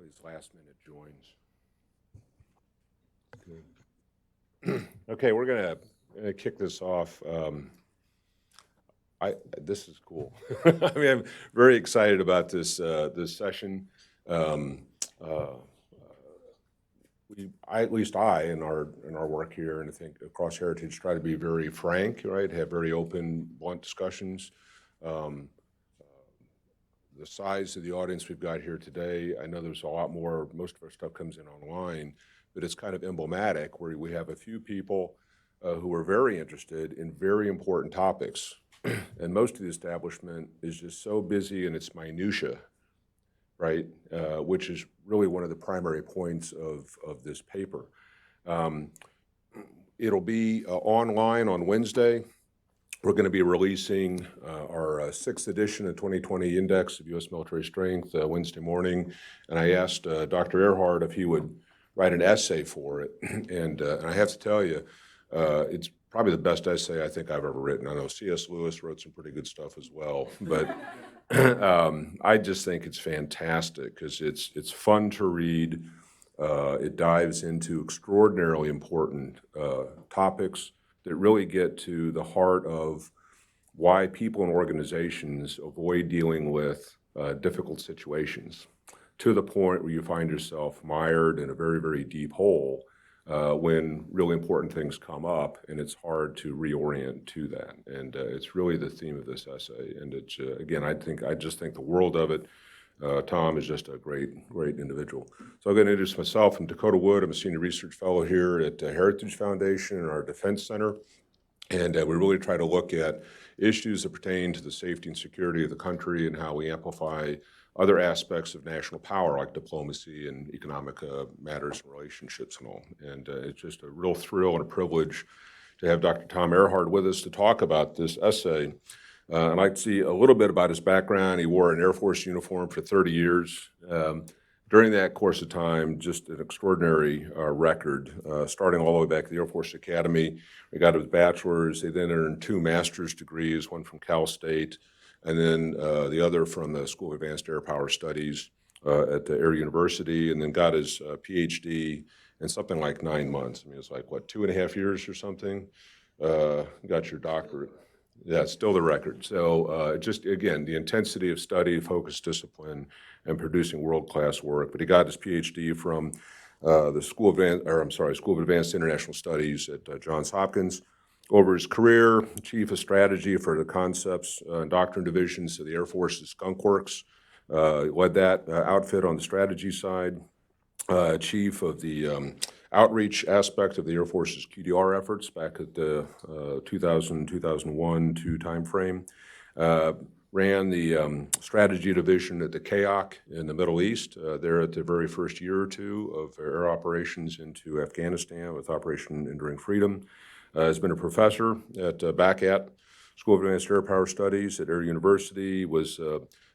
these last-minute joins. Good. Okay, we're gonna kick this off. This is cool. I mean, I'm very excited about this this session. At least I, in our work here, and I think across Heritage, try to be very frank, right? Have very open, blunt discussions. The size of the audience we've got here today, I know there's a lot more. Most of our stuff comes in online, but it's kind of emblematic where we have a few people who are very interested in very important topics, and most of the establishment is just so busy in its minutia, right? Which is really one of the primary points of this paper. It'll be online on Wednesday. We're going to be releasing our 6th edition of 2020 Index of U.S. Military Strength Wednesday morning, and I asked Dr. Ehrhard if he would write an essay for it, and I have to tell you, it's probably the best essay I think I've ever written. I know C.S. Lewis wrote some pretty good stuff as well, but I just think it's fantastic because it's fun to read. It dives into extraordinarily important topics that really get to the heart of why people and organizations avoid dealing with difficult situations, to the point where you find yourself mired in a very, very deep hole when really important things come up, and it's hard to reorient to that. And it's really the theme of this essay. And it's again, I just think the world of it. Tom is just a great individual. So I'm going to introduce myself. I'm Dakota Wood. I'm a senior research fellow here at the Heritage Foundation and our Defense Center. And we really try to look at issues that pertain to the safety and security of the country and how we amplify other aspects of national power like diplomacy and economic matters and relationships and all. And it's just a real thrill and a privilege to have Dr. Tom Ehrhard with us to talk about this essay. I'd like to see a little bit about his background. He wore an Air Force uniform for 30 years. During that course of time, just an extraordinary record, starting all the way back at the Air Force Academy. He got his bachelor's. He then earned 2 master's degrees, one from Cal State, and then the other from the School of Advanced Air Power Studies at the Air University, and then got his PhD in something like 9 months. I mean, it's like, what, 2.5 years or something? Got your doctorate. Yeah, still the record. So just, again, the intensity of study, focused discipline, and producing world-class work. But he got his PhD from the School of Advanced International Studies at Johns Hopkins. Over his career, Chief of Strategy for the Concepts and Doctrine Divisions of the Air Force's Skunk Works. Led that outfit on the strategy side. Chief of the outreach aspect of the Air Force's QDR efforts back at the 2000-2001 timeframe. Ran the strategy division at the CAOC in the Middle East, there at the very first year or two of air operations into Afghanistan with Operation Enduring Freedom. Has been a professor back at School of Advanced Air Power Studies at Air University, was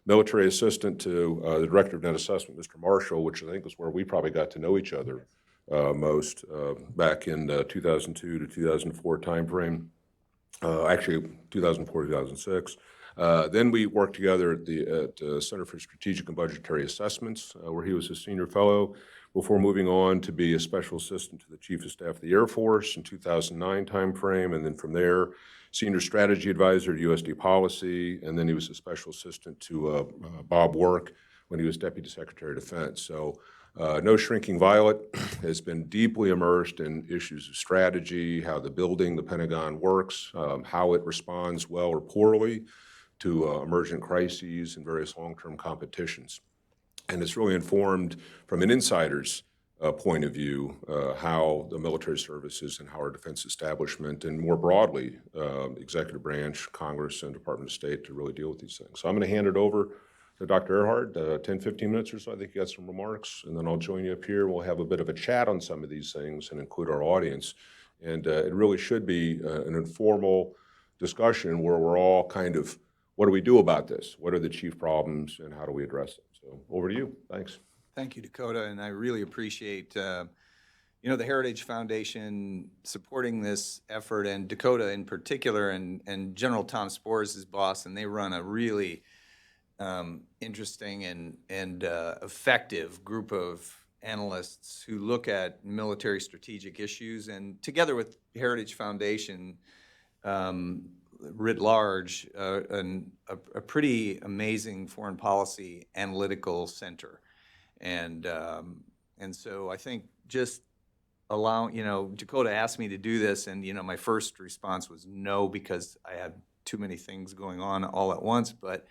military assistant to the director of net assessment, Mr. Marshall, which I think is where we probably got to know each other most back in 2002 to 2004 timeframe, actually 2004 2006. Then we worked together at the Center for Strategic and Budgetary Assessments, where he was a senior fellow, before moving on to be a special assistant to the Chief of Staff of the Air Force in 2009 timeframe, and then from there, senior strategy advisor to USD policy, and then he was a special assistant to Bob Work when he was Deputy Secretary of Defense. So no shrinking violet, has been deeply immersed in issues of strategy, how the Pentagon works, how it responds well or poorly to emergent crises and various long-term competitions. And it's really informed from an insider's point of view how the military services and how our defense establishment and more broadly executive branch, Congress, and Department of State to really deal with these things. So I'm going to hand it over to Dr. Ehrhard, 10, 15 minutes or so. I think you got some remarks, and then I'll join you up here. We'll have a bit of a chat on some of these things and include our audience. And it really should be an informal discussion where we're all kind of, what do we do about this? What are the chief problems, and how do we address them? So over to you. Thanks. Thank you, Dakota, and I really appreciate the Heritage Foundation supporting this effort, and Dakota in particular, and General Tom Spores, his boss, and they run a really interesting and effective group of analysts who look at military strategic issues, and together with Heritage Foundation writ large, a pretty amazing foreign policy analytical center. And so I think just Dakota asked me to do this, and, my first response was no, because I had too many things going on all at once, but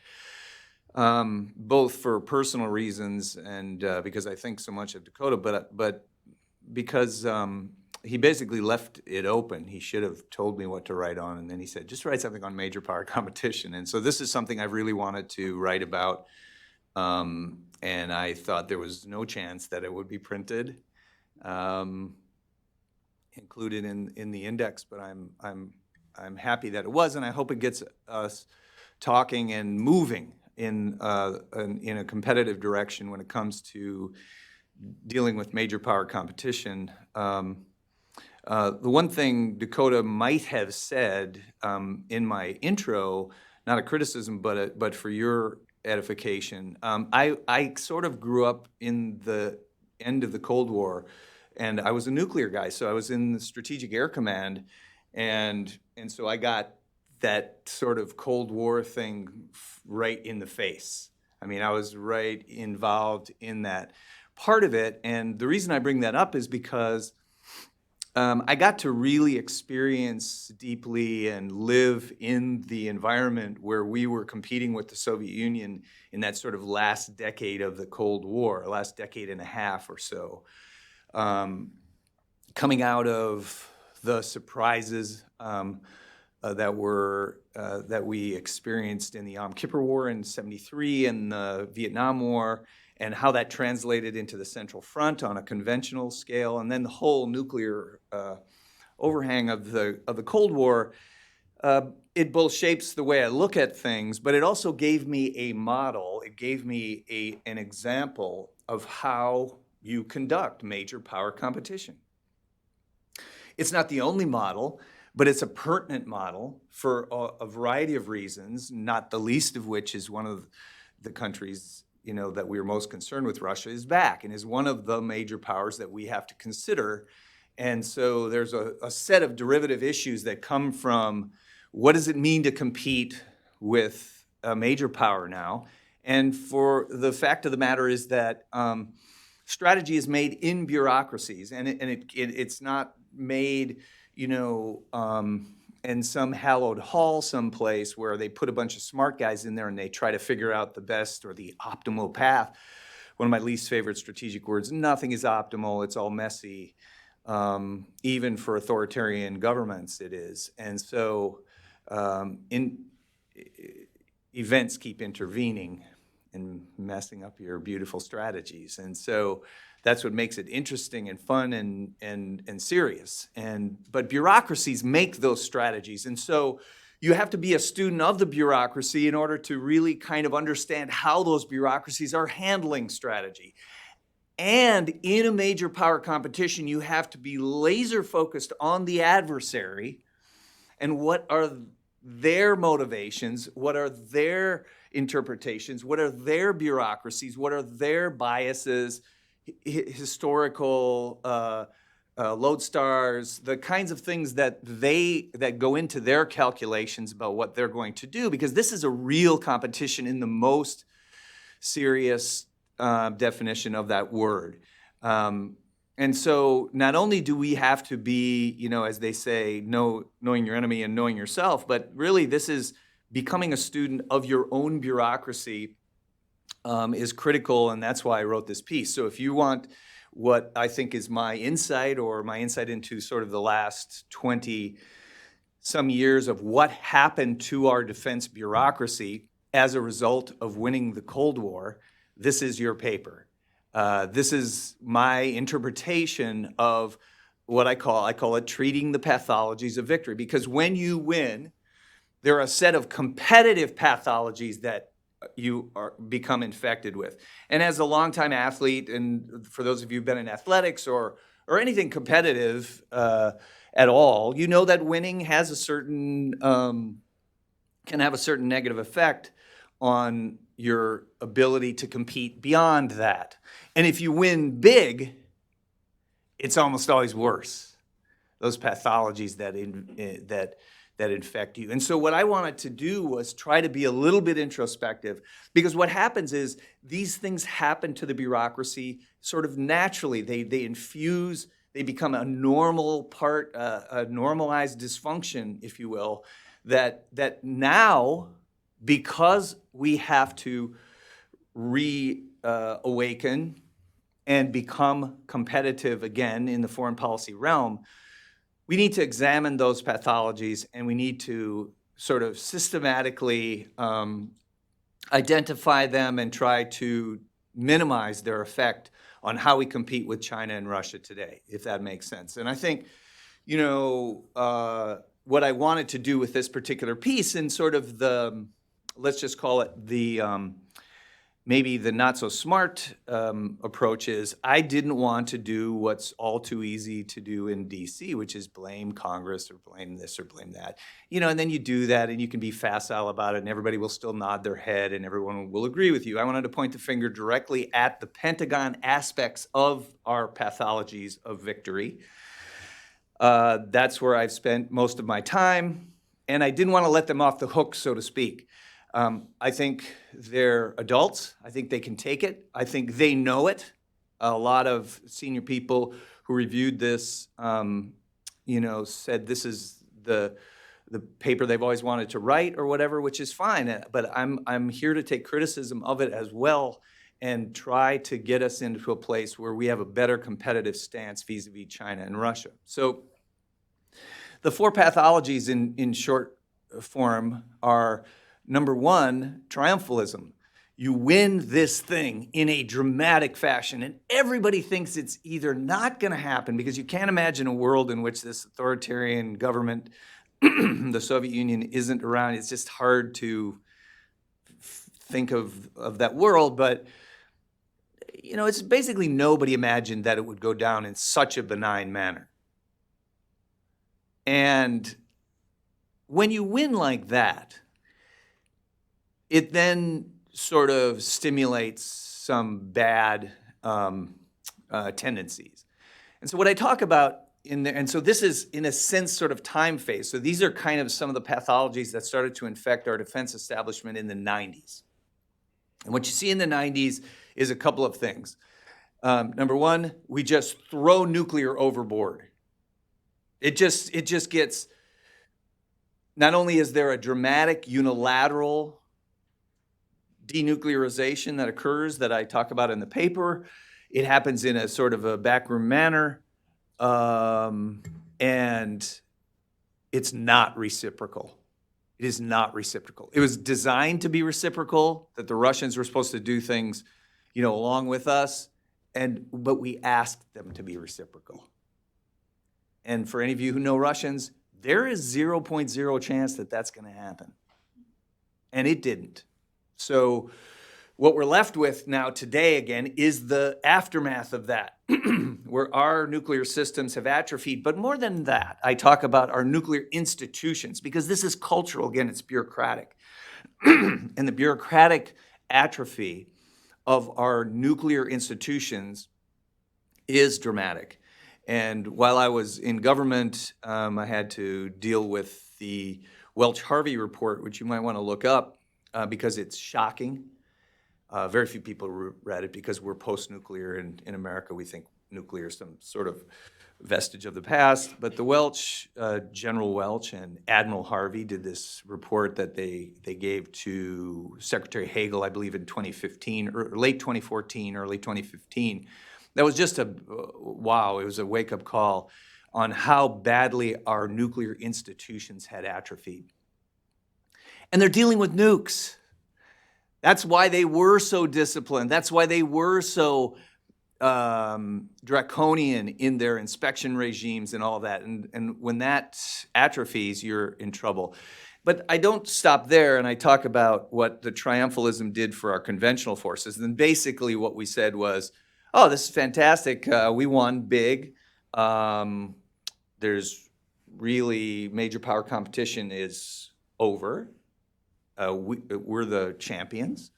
both for personal reasons and because I think so much of Dakota, but because he basically left it open. He should have told me what to write on, and then he said, just write something on major power competition. And so this is something I really wanted to write about, and I thought there was no chance that it would be printed, included in the index, but I'm happy that it was, and I hope it gets us talking and moving in a competitive direction when it comes to dealing with major power competition. The one thing Dakota might have said in my intro, not a criticism, but for your edification, I sort of grew up in the end of the Cold War, and I was a nuclear guy, so I was in the Strategic Air Command, and so I got that sort of Cold War thing right in the face. I mean, I was right involved in that part of it, and the reason I bring that up is because I got to really experience deeply and live in the environment where we were competing with the Soviet Union in that sort of last decade of the Cold War, last decade and a half or so. Coming out of the surprises that we experienced in the Yom Kippur War in '73 and the Vietnam War, and how that translated into the Central Front on a conventional scale, and then the whole nuclear overhang of the Cold War. It both shapes the way I look at things, but it also gave me a model. It gave me an example of how you conduct major power competition. It's not the only model, but it's a pertinent model for a variety of reasons, not the least of which is one of the countries that we are most concerned with. Russia is back and is one of the major powers that we have to consider. And so there's a set of derivative issues that come from what does it mean to compete with a major power now? And for the fact of the matter is that strategy is made in bureaucracies, and it's not made, in some hallowed hall someplace where they put a bunch of smart guys in there and they try to figure out the best or the optimal path. One of my least favorite strategic words, nothing is optimal, it's all messy. Even for authoritarian governments, it is. And so events keep intervening and messing up your beautiful strategies. And so that's what makes it interesting and fun and serious. But bureaucracies make those strategies. And so you have to be a student of the bureaucracy in order to really kind of understand how those bureaucracies are handling strategy. And in a major power competition, you have to be laser focused on the adversary and what are their motivations, what are their interpretations, what are their bureaucracies, what are their biases, historical lodestars, the kinds of things that go into their calculations about what they're going to do, because this is a real competition in the most serious definition of that word. And so not only do we have to be, as they say, knowing your enemy and knowing yourself, but really this is becoming a student of your own bureaucracy is critical, and that's why I wrote this piece. So if you want what I think is my insight into sort of the last 20-some years of what happened to our defense bureaucracy as a result of winning the Cold War, this is your paper. This is my interpretation of what I call it treating the pathologies of victory. Because when you win, there are a set of competitive pathologies that you become infected with. And as a longtime athlete, and for those of you who've been in athletics or anything competitive at all, you know that winning has a certain can have a certain negative effect on your ability to compete beyond that. And if you win big, it's almost always worse. Those pathologies that infect you. And so what I wanted to do was try to be a little bit introspective, because what happens is these things happen to the bureaucracy sort of naturally. They infuse, they become a normal part, a normalized dysfunction, if you will, that now, because we have to reawaken and become competitive again in the foreign policy realm, we need to examine those pathologies, and we need to sort of systematically identify them and try to minimize their effect on how we compete with China and Russia today, if that makes sense. And I think, what I wanted to do with this particular piece, and sort of the, let's just call it the, maybe the not so smart approach, is I didn't want to do what's all too easy to do in DC, which is blame Congress or blame this or blame that. And then you do that and you can be facile about it and everybody will still nod their head and everyone will agree with you. I wanted to point the finger directly at the Pentagon aspects of our pathologies of victory. That's where I've spent most of my time, and I didn't want to let them off the hook, so to speak. I think they're adults. I think they can take it. I think they know it. A lot of senior people who reviewed this, said this is the paper they've always wanted to write or whatever, which is fine. But I'm here to take criticism of it as well and try to get us into a place where we have a better competitive stance vis-a-vis China and Russia. So the four pathologies in short form are: number one, triumphalism. You win this thing in a dramatic fashion, and everybody thinks it's either not going to happen, because you can't imagine a world in which this authoritarian government, the Soviet Union, isn't around. It's just hard to think of that world, but it's basically nobody imagined that it would go down in such a benign manner. And when you win like that, it then sort of stimulates some bad tendencies. And so what I talk about in there, and so this is in a sense sort of time phase. So these are kind of some of the pathologies that started to infect our defense establishment in the 90s. And what you see in the 90s is a couple of things. Number one, we just throw nuclear overboard. It just gets, not only is there a dramatic unilateral denuclearization that occurs that I talk about in the paper, it happens in a sort of a backroom manner, and it's not reciprocal. It is not reciprocal. It was designed to be reciprocal, that the Russians were supposed to do things, along with us, but we asked them to be reciprocal. And for any of you who know Russians, there is 0.0 chance that that's going to happen. And it didn't. So what we're left with now today, again, is the aftermath of that, where our nuclear systems have atrophied. But more than that, I talk about our nuclear institutions, because this is cultural. Again, it's bureaucratic. And the bureaucratic atrophy of our nuclear institutions is dramatic. And while I was in government, I had to deal with the Welch-Harvey report, which you might want to look up because it's shocking. Very few people read it because we're post-nuclear, and in America we think nuclear is some sort of vestige of the past. But the General Welch and Admiral Harvey did this report that they gave to Secretary Hagel, I believe in 2015, or late 2014, early 2015. That was just wow, it was a wake-up call on how badly our nuclear institutions had atrophied. And they're dealing with nukes. That's why they were so disciplined. That's why they were so draconian in their inspection regimes and all of that. And when that atrophies, you're in trouble. But I don't stop there, and I talk about what the triumphalism did for our conventional forces. And basically what we said was, oh, this is fantastic. We won big. There's really major power competition is over. We're the champions.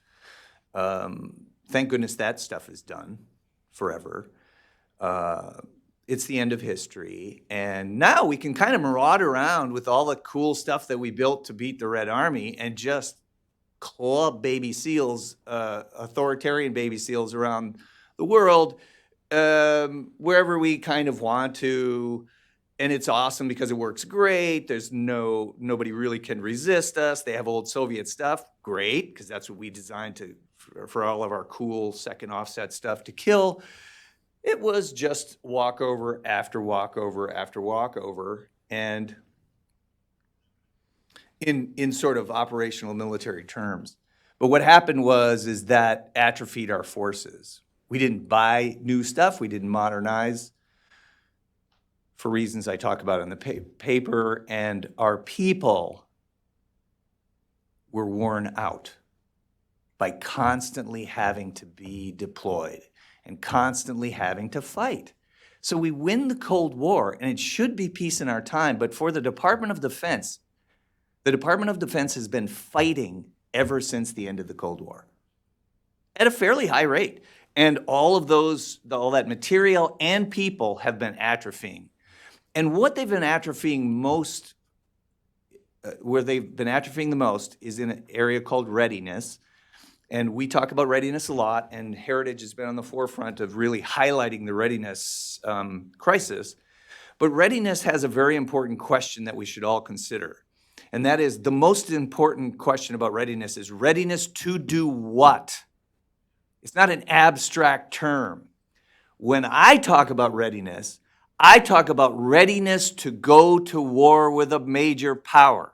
Thank goodness that stuff is done forever. It's the end of history. And now we can kind of maraud around with all the cool stuff that we built to beat the Red Army and just club baby seals, authoritarian baby seals around the world, wherever we kind of want to. And it's awesome because it works great. There's nobody really can resist us. They have old Soviet stuff. Great, because that's what we designed for all of our cool second offset stuff to kill. It was just walkover after walkover after walkover. And in sort of operational military terms. But what happened is that atrophied our forces. We didn't buy new stuff. We didn't modernize for reasons I talk about in the paper. And our people were worn out by constantly having to be deployed and constantly having to fight. So we win the Cold War, and it should be peace in our time. But for the Department of Defense has been fighting ever since the end of the Cold War at a fairly high rate. And all that material and people have been atrophying. And what they've been atrophying most, where they've been atrophying the most is in an area called readiness. And we talk about readiness a lot, and Heritage has been on the forefront of really highlighting the readiness crisis. But readiness has a very important question that we should all consider. And that is, the most important question about readiness is readiness to do what? It's not an abstract term. When I talk about readiness, I talk about readiness to go to war with a major power.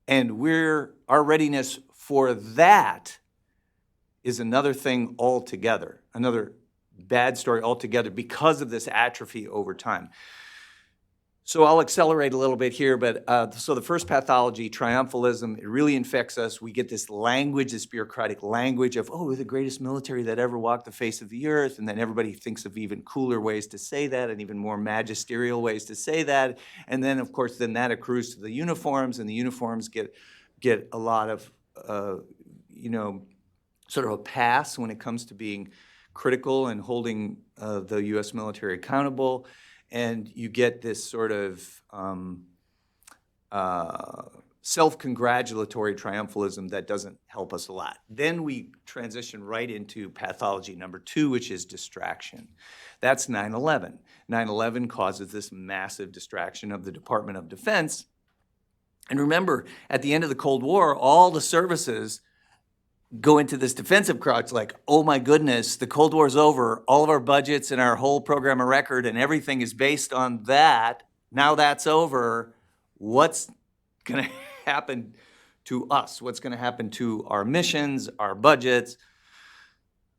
And our readiness for that is another thing altogether, another bad story altogether because of this atrophy over time. So I'll accelerate a little bit here, but so the first pathology, triumphalism, it really infects us. We get this language, this bureaucratic language of, oh, we're the greatest military that ever walked the face of the earth, and then everybody thinks of even cooler ways to say that and even more magisterial ways to say that. And then, of course, then that accrues to the uniforms, and the uniforms get a lot of, sort of a pass when it comes to being critical and holding the U.S. military accountable. And you get this sort of self-congratulatory triumphalism that doesn't help us a lot. Then we transition right into pathology number 2, which is distraction. That's 9/11. 9/11 causes this massive distraction of the Department of Defense. And remember, at the end of the Cold War, all the services go into this defensive crouch like, oh my goodness, the Cold War's over. All of our budgets and our whole program of record and everything is based on that. Now that's over. What's going to happen to us? What's going to happen to our missions, our budgets,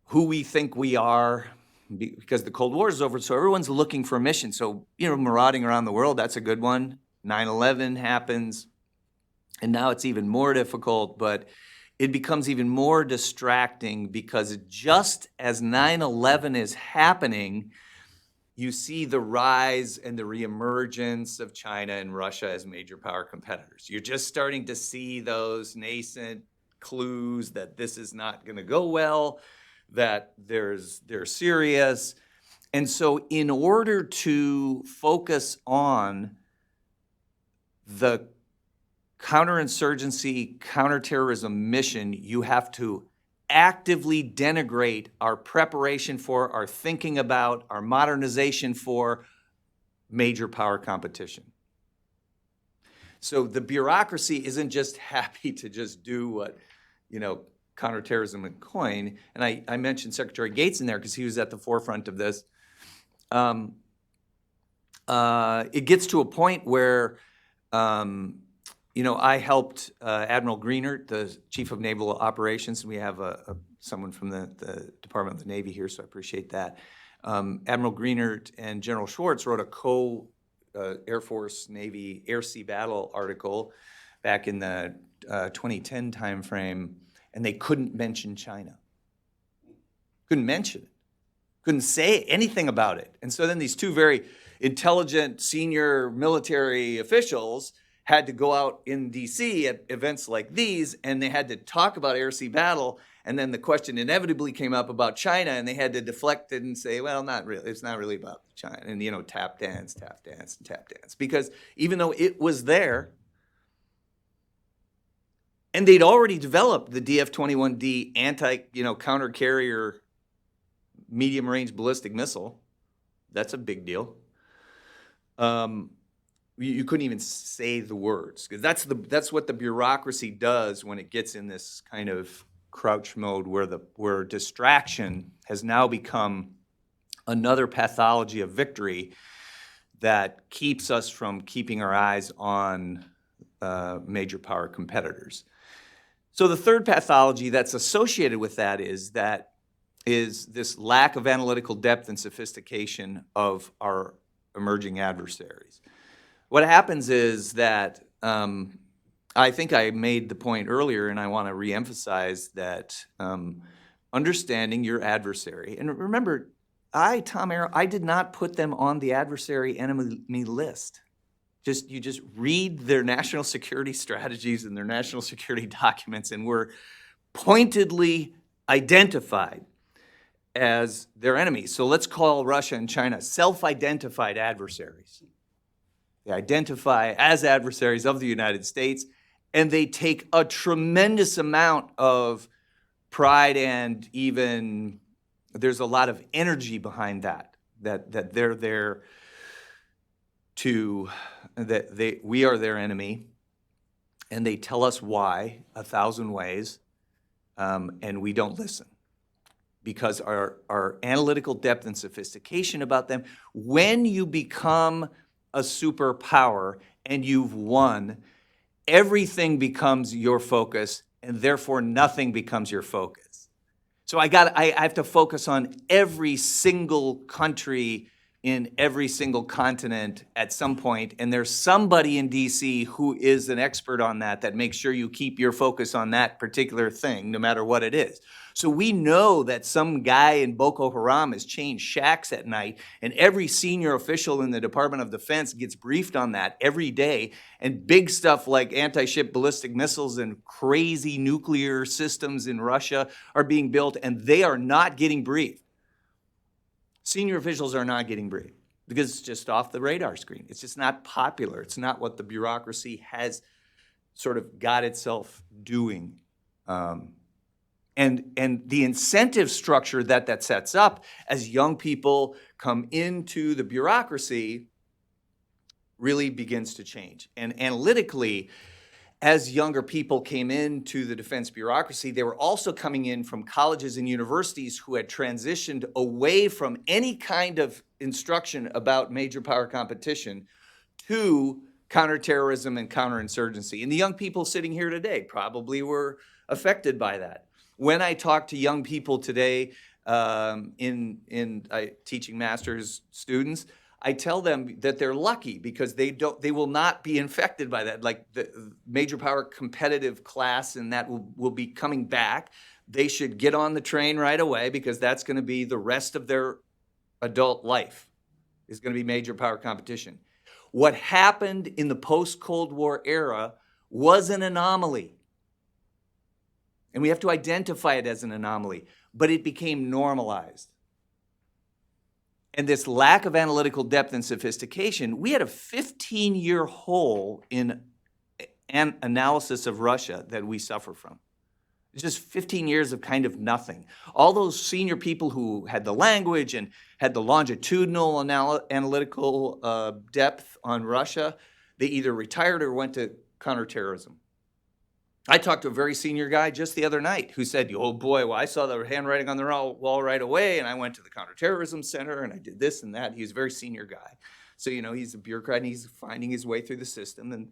who we think we are? Because the Cold War is over, so everyone's looking for a mission. So, marauding around the world, that's a good one. 9/11 happens, and now it's even more difficult, but it becomes even more distracting because just as 9/11 is happening, you see the rise and the reemergence of China and Russia as major power competitors. You're just starting to see those nascent clues that this is not going to go well, that they're serious. And so in order to focus on the counterinsurgency, counterterrorism mission, you have to actively denigrate our preparation for, our thinking about, our modernization for major power competition. So the bureaucracy isn't just happy to just do what, counterterrorism and coin. And I mentioned Secretary Gates in there because he was at the forefront of this. It gets to a point where I helped Admiral Greenert, the Chief of Naval Operations, and we have someone from the Department of the Navy here, so I appreciate that. Admiral Greenert and General Schwartz wrote a Air Force Navy air-sea battle article back in the 2010 timeframe, and they couldn't mention China. Couldn't mention it. Couldn't say anything about it. And so then these two very intelligent senior military officials had to go out in DC at events like these, and they had to talk about air-sea battle, and then the question inevitably came up about China, and they had to deflect it and say, well, not really, it's not really about China, and tap dance, and tap dance, because even though it was there, and they'd already developed the DF-21D counter-carrier medium-range ballistic missile. That's a big deal. You couldn't even say the words, because that's what the bureaucracy does when it gets in this kind of crouch mode where distraction has now become another pathology of victory that keeps us from keeping our eyes on major power competitors. So the third pathology that's associated with that is this lack of analytical depth and sophistication of our emerging adversaries. What happens is that I think I made the point earlier, and I want to reemphasize that understanding your adversary, and remember, Tom Ehrhard, I did not put them on the adversary enemy list. You just read their national security strategies and their national security documents, and we're pointedly identified as their enemies. So let's call Russia and China self-identified adversaries. They identify as adversaries of the United States, and they take a tremendous amount of pride, and even there's a lot of energy behind that they're there we are their enemy, and they tell us why 1,000 ways, and we don't listen. Because our analytical depth and sophistication about them, when you become a superpower and you've won, everything becomes your focus, and therefore nothing becomes your focus. So I have to focus on every single country in every single continent at some point, and there's somebody in DC who is an expert on that makes sure you keep your focus on that particular thing, no matter what it is. So we know that some guy in Boko Haram has changed shacks at night, and every senior official in the Department of Defense gets briefed on that every day, and big stuff like anti-ship ballistic missiles and crazy nuclear systems in Russia are being built, and they are not getting briefed. Senior officials are not getting briefed because it's just off the radar screen. It's just not popular. It's not what the bureaucracy has sort of got itself doing. And the incentive structure that sets up as young people come into the bureaucracy really begins to change. And analytically, as younger people came into the defense bureaucracy, they were also coming in from colleges and universities who had transitioned away from any kind of instruction about major power competition to counterterrorism and counterinsurgency. And the young people sitting here today probably were affected by that. When I talk to young people today teaching master's students, I tell them that they're lucky because they will not be infected by that. Like the major power competitive class, and that will be coming back. They should get on the train right away because that's going to be the rest of their adult life is going to be major power competition. What happened in the post-Cold War era was an anomaly. And we have to identify it as an anomaly, but it became normalized. And this lack of analytical depth and sophistication, we had a 15-year hole in an analysis of Russia that we suffer from. It's just 15 years of kind of nothing. All those senior people who had the language and had the longitudinal analytical depth on Russia, they either retired or went to counterterrorism. I talked to a very senior guy just the other night who said, oh boy, well, I saw the handwriting on the wall right away, and I went to the counterterrorism center, and I did this and that. He's a very senior guy. So, he's a bureaucrat, and he's finding his way through the system, and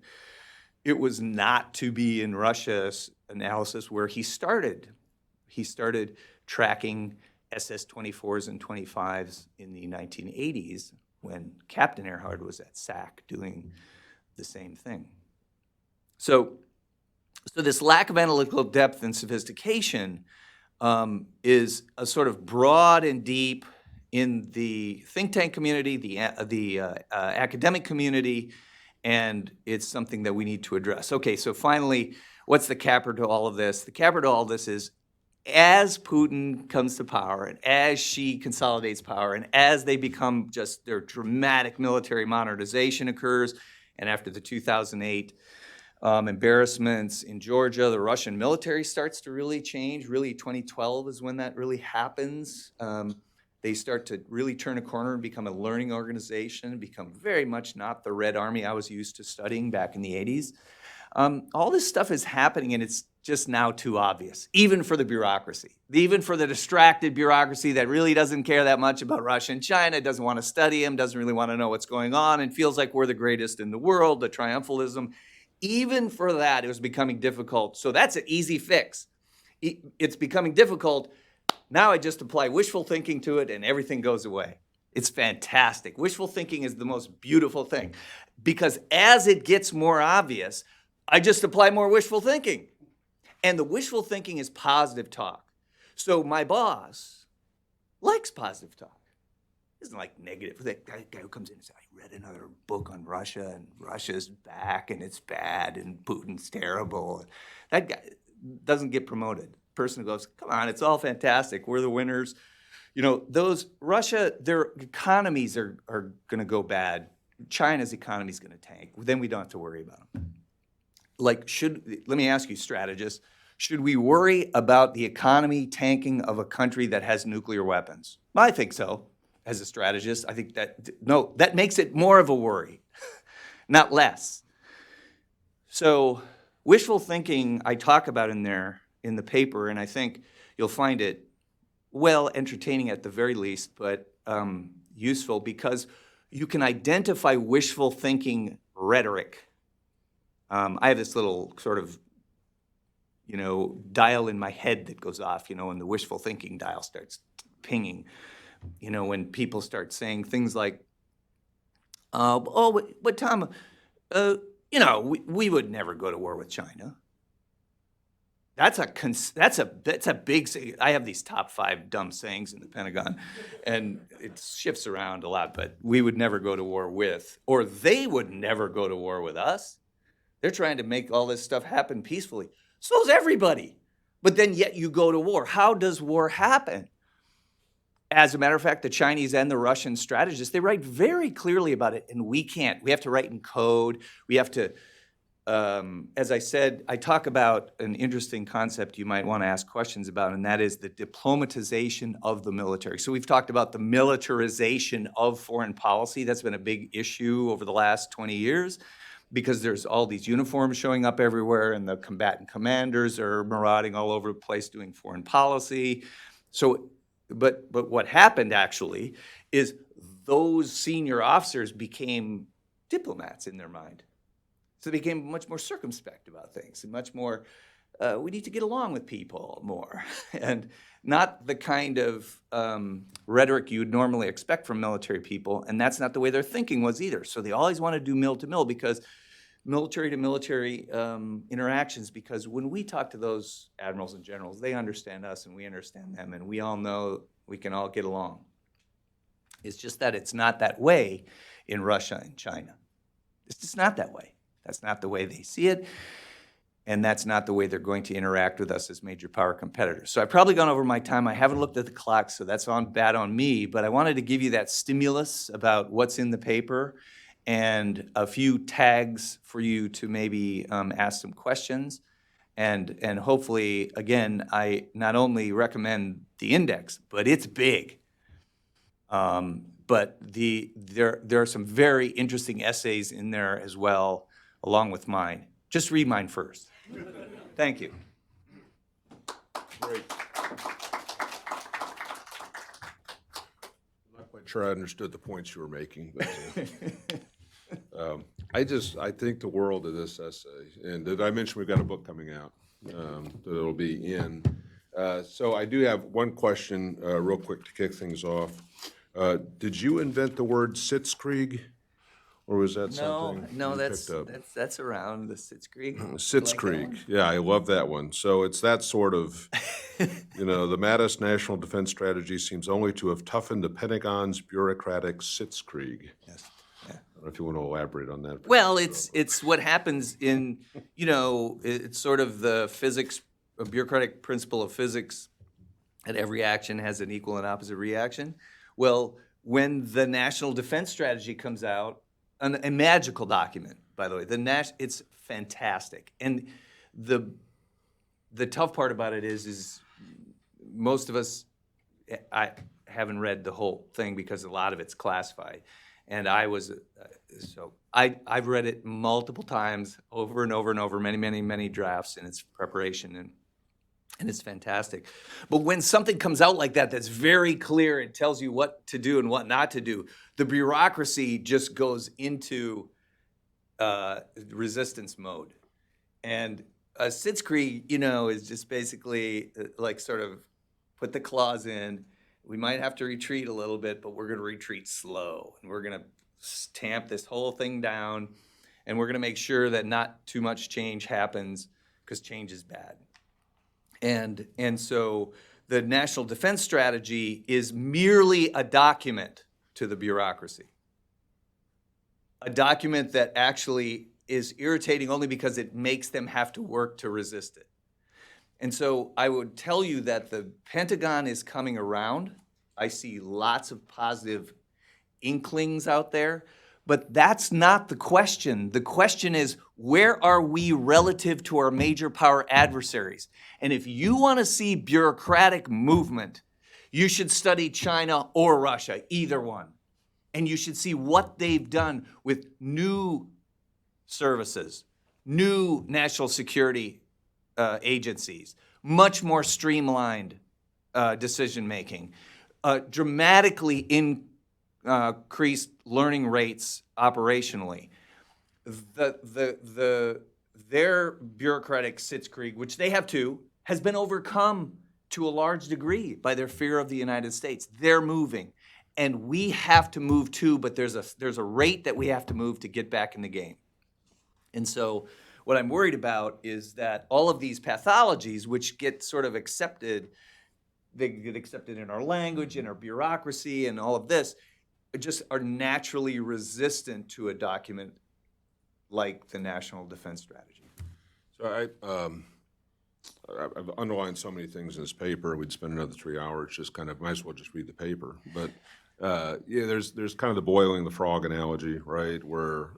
it was not to be in Russia's analysis where he started. He started tracking SS-24s and 25s in the 1980s when Captain Ehrhard was at SAC doing the same thing. So this lack of analytical depth and sophistication is a sort of broad and deep in the think tank community, the academic community, and it's something that we need to address. Okay, so finally, what's the capper to all of this? The capper to all of this is, as Putin comes to power and as Xi consolidates power and as they become just their dramatic military modernization occurs, and after the 2008 embarrassments in Georgia, the Russian military starts to really change. Really, 2012 is when that really happens. They start to really turn a corner and become a learning organization, become very much not the Red Army I was used to studying back in the 80s. All this stuff is happening, and it's just now too obvious, even for the bureaucracy, even for the distracted bureaucracy that really doesn't care that much about Russia and China, doesn't want to study them, doesn't really want to know what's going on, and feels like we're the greatest in the world, the triumphalism. Even for that, it was becoming difficult. So that's an easy fix. It's becoming difficult. Now I just apply wishful thinking to it and everything goes away. It's fantastic. Wishful thinking is the most beautiful thing because as it gets more obvious, I just apply more wishful thinking. And the wishful thinking is positive talk. So my boss likes positive talk. He doesn't like negative. That guy who comes in and says, I read another book on Russia and Russia's back and it's bad and Putin's terrible. That guy doesn't get promoted. The person goes, come on, it's all fantastic. We're the winners. You know, Russia, their economies are going to go bad. China's economy is going to tank. Then we don't have to worry about them. Let me ask you, strategists, should we worry about the economy tanking of a country that has nuclear weapons? I think so. As a strategist, I think that makes it more of a worry, not less. So wishful thinking, I talk about in the paper, and I think you'll find it well entertaining at the very least, but useful because you can identify wishful thinking rhetoric. I have this little sort of, dial in my head that goes off, and the wishful thinking dial starts pinging. When people start saying things like, but Tom, we would never go to war with China. That's a big, I have these top 5 dumb sayings in the Pentagon, and it shifts around a lot, but we would never go to war with, or they would never go to war with us. They're trying to make all this stuff happen peacefully. So's everybody. But then yet you go to war. How does war happen? As a matter of fact, the Chinese and the Russian strategists, they write very clearly about it, and we can't. We have to write in code. We have to, as I said, I talk about an interesting concept you might want to ask questions about, and that is the diplomatization of the military. So we've talked about the militarization of foreign policy. That's been a big issue over the last 20 years. Because there's all these uniforms showing up everywhere and the combatant commanders are marauding all over the place doing foreign policy. So, but what happened actually is those senior officers became diplomats in their mind. So they became much more circumspect about things and much more, we need to get along with people more. And not the kind of rhetoric you'd normally expect from military people, and that's not the way their thinking was either. So they always want to do mill-to-mill because military-to-military interactions, because when we talk to those admirals and generals, they understand us and we understand them, and we all know we can all get along. It's just that it's not that way in Russia and China. It's just not that way. That's not the way they see it. And that's not the way they're going to interact with us as major power competitors. So I've probably gone over my time. I haven't looked at the clock, so that's bad on me. But I wanted to give you that stimulus about what's in the paper and a few tags for you to maybe ask some questions. And hopefully, again, I not only recommend the index, but it's big. But there are some very interesting essays in there as well, along with mine. Just read mine first. Thank you. Great. I'm not quite sure I understood the points you were making, but I think the world of this essay, and did I mention we've got a book coming out that it'll be in. So I do have one question real quick to kick things off. Did you invent the word Sitzkrieg? Or was that something No, you that's picked up? that's around the Sitzkrieg. Sitzkrieg. Like Yeah, I love that one. So it's that sort of, the Mattis national defense strategy seems only to have toughened the Pentagon's bureaucratic Sitzkrieg. Yes. I don't know if you want to elaborate on that. Well, it's what happens in, it's sort of the physics, a bureaucratic principle of physics, that every action has an equal and opposite reaction. Well, when the National Defense Strategy comes out, a magical document, by the way, it's fantastic. And the tough part about it is most of us, I haven't read the whole thing because a lot of it's classified. And I've read it multiple times, over and over and over, many, many, many drafts in its preparation, and it's fantastic. But when something comes out like that, that's very clear, it tells you what to do and what not to do, the bureaucracy just goes into resistance mode. And Sitzkrieg, is just basically like sort of put the clause in. We might have to retreat a little bit, but we're going to retreat slow. And we're going to tamp this whole thing down. And we're going to make sure that not too much change happens, because change is bad. And so the National Defense Strategy is merely a document to the bureaucracy. A document that actually is irritating only because it makes them have to work to resist it. And so I would tell you that the Pentagon is coming around. I see lots of positive inklings out there, but that's not the question. The question is, where are we relative to our major power adversaries? And if you want to see bureaucratic movement, you should study China or Russia, either one. And you should see what they've done with new services, new national security agencies, much more streamlined decision-making, dramatically increased learning rates operationally. Their bureaucratic sitzkrieg, which they have too, has been overcome to a large degree by their fear of the United States. They're moving, and we have to move too, but there's a rate that we have to move to get back in the game. And so what I'm worried about is that all of these pathologies, which get sort of accepted, they get accepted in our language, in our bureaucracy, and all of this, just are naturally resistant to a document like the National Defense Strategy. So I've underlined so many things in this paper. We'd spend another 3 hours just kind of, might as well just read the paper. But there's kind of the boiling the frog analogy, right? Where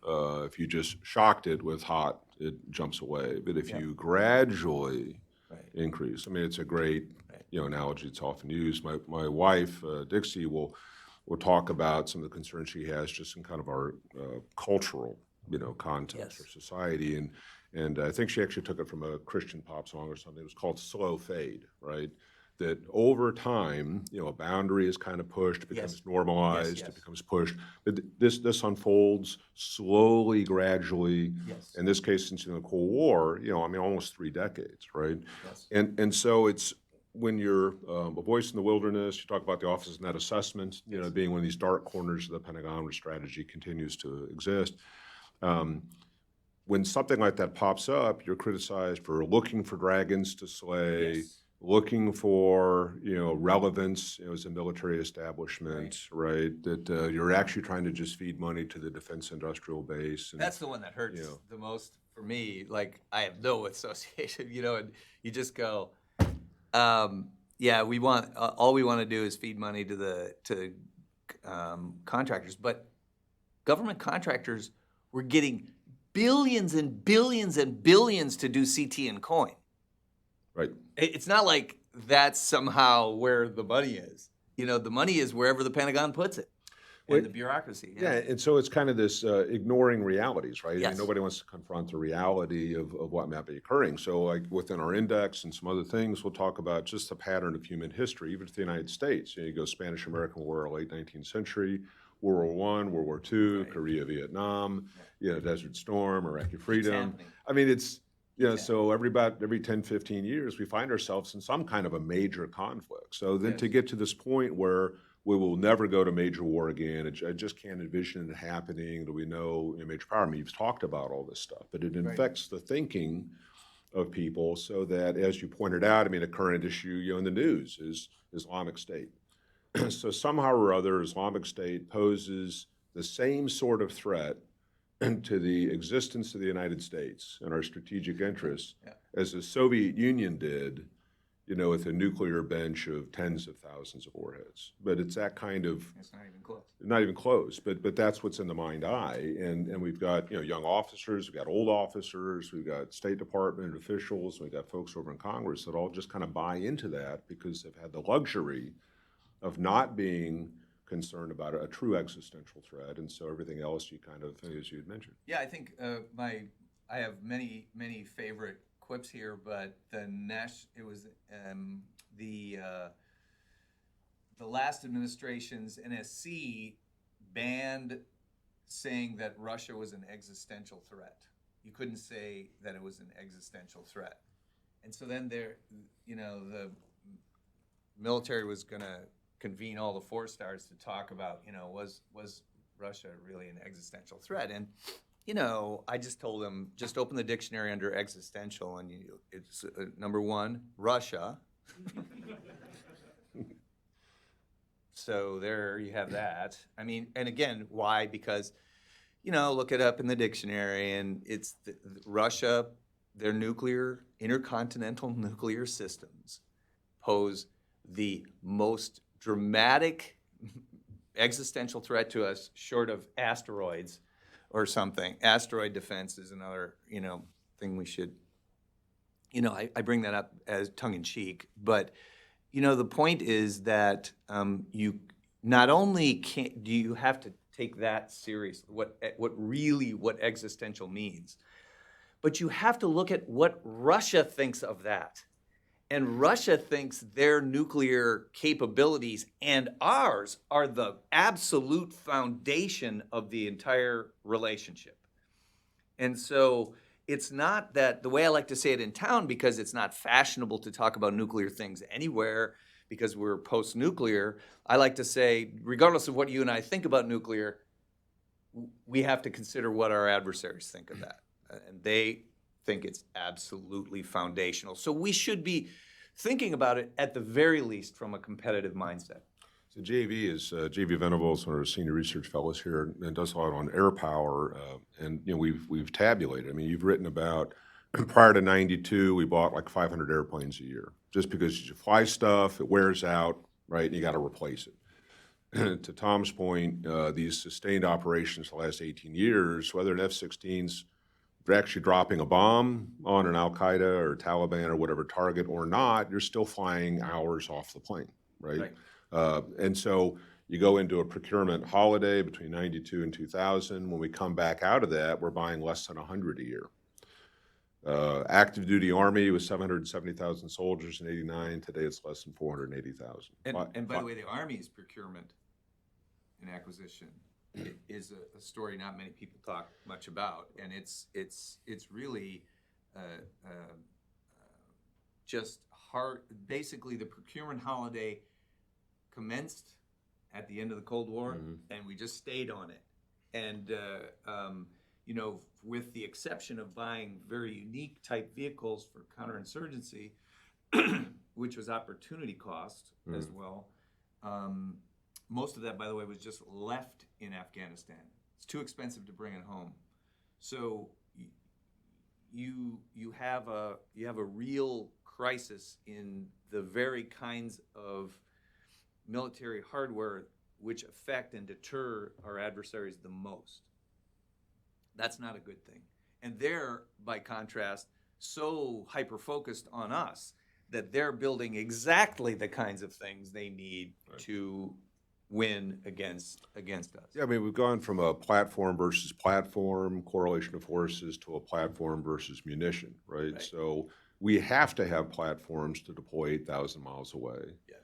if you just shocked it with hot, it jumps away. But if you gradually increase, I mean, it's a great analogy. It's often used. My wife, Dixie, will talk about some of the concerns she has just in kind of our cultural context or society. And I think she actually took it from a Christian pop song or something. It was called Slow Fade, right? That over time, a boundary is kind of pushed, it becomes normalized, it becomes pushed. But this unfolds slowly, gradually. In this case, since the Cold War, almost 3 decades, right? And so it's when you're a voice in the wilderness, you talk about the Office of Net Assessment, being one of these dark corners of the Pentagon where strategy continues to exist. When something like that pops up, you're criticized for looking for dragons to slay, looking for relevance as a military establishment, right? That you're actually trying to just feed money to the defense industrial base. And, that's the one that hurts the most for me. Like, I have no association, and you just go, we want all we want to do is feed money to contractors, but government contractors were getting billions and billions and billions to do CT and coin. Right. It's not like that's somehow where the money is. The money is wherever the Pentagon puts it, and the bureaucracy. Yeah, and so it's kind of this ignoring realities, right? Yes. I mean, nobody wants to confront the reality of what might be occurring. So like within our index and some other things, we'll talk about just the pattern of human history, even to the United States. You go Spanish-American War, late 19th century, World War I, World War II, Korea, Vietnam, Desert Storm, Iraqi freedom. I mean, it's, so every 10, 15 years, we find ourselves in some kind of a major conflict. So then to get to this point where we will never go to major war again, I just can't envision it happening. That we know major power. I mean, you've talked about all this stuff, but it infects the thinking of people so that, as you pointed out, I mean, a current issue, in the news is Islamic State. So somehow or other, Islamic State poses the same sort of threat to the existence of the United States and our strategic interests as the Soviet Union did, with a nuclear bench of tens of thousands of warheads. But it's that kind of... It's not even close. Not even close, but that's what's in the mind's eye. And we've got, young officers, we've got old officers, we've got State Department officials, we've got folks over in Congress that all just kind of buy into that because they've had the luxury of not being concerned about a true existential threat. And so everything else you kind of, as you had mentioned. Yeah, I think I have many, many favorite quips here, but it was the last administration's NSC banned saying that Russia was an existential threat. You couldn't say that it was an existential threat. And so then the military was going to convene all the four stars to talk about, was Russia really an existential threat? And I just told them, just open the dictionary under existential, and it's number one, Russia. So there you have that. I mean, and again, why? Because, look it up in the dictionary, and it's Russia, their intercontinental nuclear systems pose the most dramatic existential threat to us, short of asteroids or something. Asteroid defense is another, thing we should, I bring that up as tongue-in-cheek, but, the point is that you not only do you have to take that seriously, what existential means, but you have to look at what Russia thinks of that. And Russia thinks their nuclear capabilities and ours are the absolute foundation of the entire relationship. And so it's not that, the way I like to say it in town, because it's not fashionable to talk about nuclear things anywhere because we're post-nuclear, I like to say, regardless of what you and I think about nuclear, we have to consider what our adversaries think of that. And they think it's absolutely foundational. So we should be thinking about it at the very least from a competitive mindset. So JV Venables, one of our senior research fellows here, and does a lot on air power, and we've tabulated. I mean, you've written about prior to '92, we bought like 500 airplanes a year, just because you fly stuff, it wears out, right, and you got to replace it. To Tom's point, these sustained operations the last 18 years, whether an F-16's actually dropping a bomb on an Al-Qaeda or Taliban or whatever target or not, you're still flying hours off the plane, right? And so you go into a procurement holiday between 92 and 2000. When we come back out of that, we're buying less than 100 a year. Active duty Army was 770,000 soldiers in '89. Today it's less than 480,000. And by the way, the Army's procurement and acquisition is a story not many people talk much about, and it's really just hard. Basically, the procurement holiday commenced at the end of the Cold War, and we just stayed on it. And with the exception of buying very unique type vehicles for counterinsurgency, which was opportunity cost as well. Most of that, by the way, was just left in Afghanistan. It's too expensive to bring it home. So you have a real crisis in the very kinds of military hardware which affect and deter our adversaries the most. That's not a good thing. And they're, by contrast, so hyper-focused on us that they're building exactly the kinds of things they need to win against us. Yeah, I mean, we've gone from a platform versus platform correlation of forces to a platform versus munition, right? So we have to have platforms to deploy 8,000 miles away. Yes.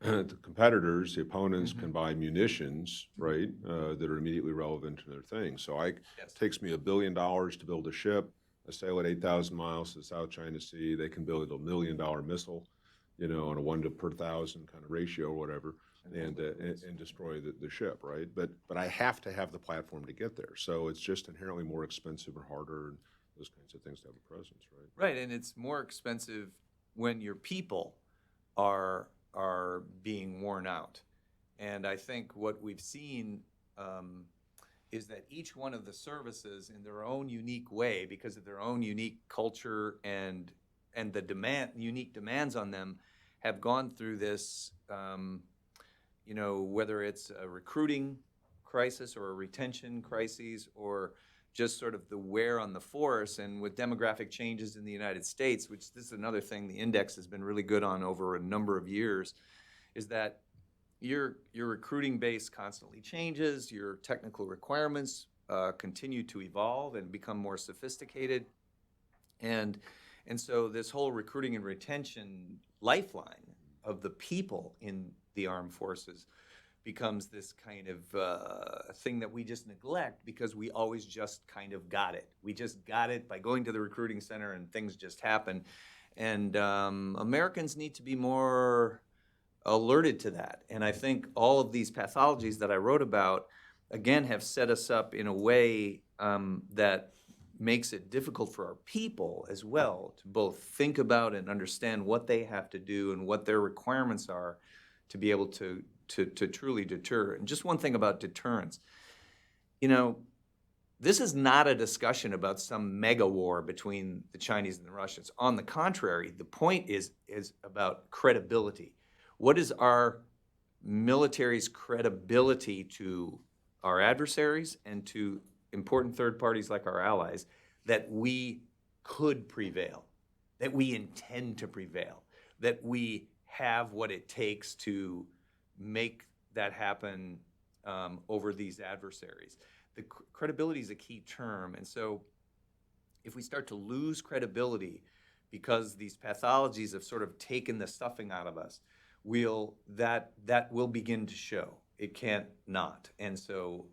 The competitors, the opponents, can buy munitions, right, that are immediately relevant to their thing. So it takes me $1 billion to build a ship. I sail at 8,000 miles to the South China Sea. They can build a $1 million missile, on a 1 to per 1,000 kind of ratio or whatever, and destroy the ship, right? But I have to have the platform to get there. So it's just inherently more expensive or harder, and those kinds of things to have a presence, right? Right, and it's more expensive when your people are being worn out. And I think what we've seen is that each one of the services in their own unique way, because of their own unique culture and the unique demands on them, have gone through this, whether it's a recruiting crisis or a retention crisis or just sort of the wear on the force. And with demographic changes in the United States, which this is another thing the index has been really good on over a number of years, is that your recruiting base constantly changes, your technical requirements continue to evolve and become more sophisticated. And so this whole recruiting and retention lifeline of the people in the armed forces becomes this kind of thing that we just neglect because we always just kind of got it. We just got it by going to the recruiting center and things just happen. And Americans need to be more alerted to that. And I think all of these pathologies that I wrote about, again, have set us up in a way that makes it difficult for our people as well to both think about and understand what they have to do and what their requirements are to be able to truly deter. And just one thing about deterrence. This is not a discussion about some mega war between the Chinese and the Russians. On the contrary, the point is about credibility. What is our military's credibility to our adversaries and to important third parties like our allies that we could prevail, that we intend to prevail, that we have what it takes to make that happen over these adversaries? The credibility is a key term. And so if we start to lose credibility because these pathologies have sort of taken the stuffing out of us, that will begin to show. It can't not. And so